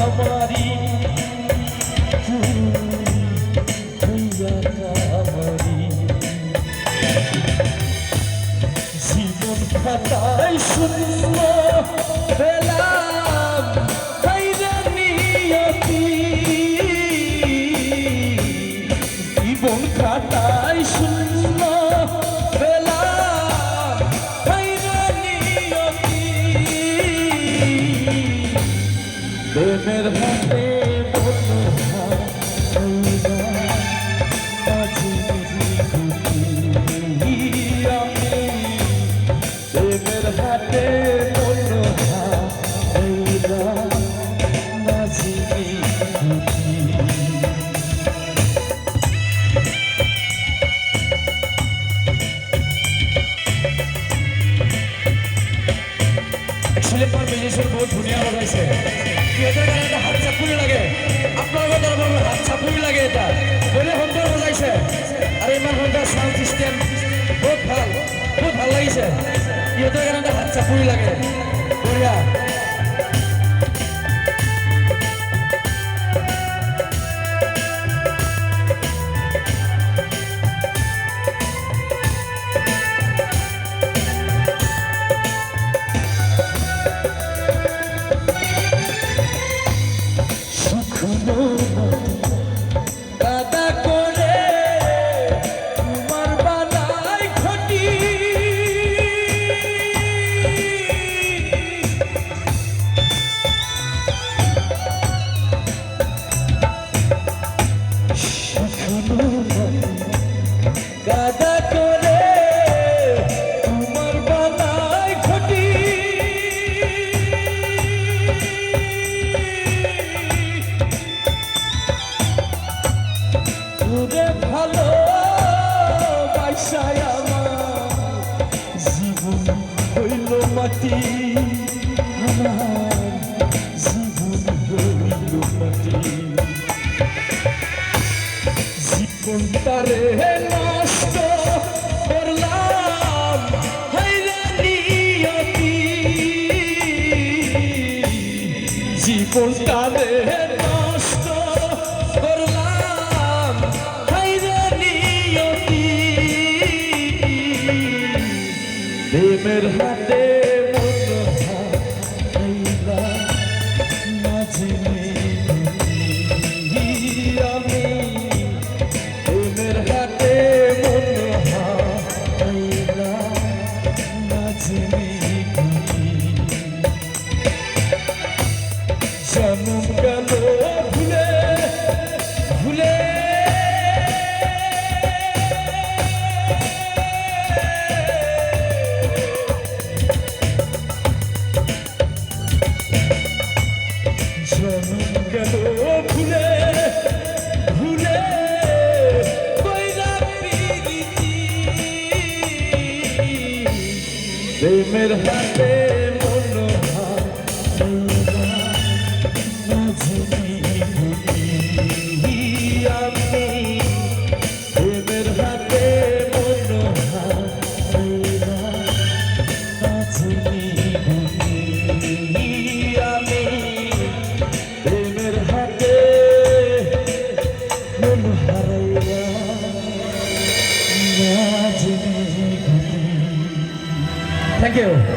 আমারি জীবন খাতায় শূন্য পেলাম হাইরে নিয়তি জীবন খাতায় শূন্য পেলাম হাইরে নিয়তি প্রেমের হাতে बहुत धुनिया बजाइছে এটা গানে হাত চাপুরি লাগে আপনাদের দরবারে হাত চাপুরি লাগে এটা বলে সুন্দর বজাইছে আর ইমান সুন্দর সাউন্ড সিস্টেম বহুত ভাল লাগিছে এটা গানে হাত চাপুরি লাগে বঢ়িয়া মাটি আমার জীবন হইল মাটি জীবনটারে নষ্ট করলাম হাইরে নিয়তি জীবনটারে নষ্ট করলাম হাইরে নিয়তি প্রেমের হাতে জনম গেল ভুলে ভুলে জনম গেল ভুলে ভুলে কইরা প্রীতি প্রেমের হাতে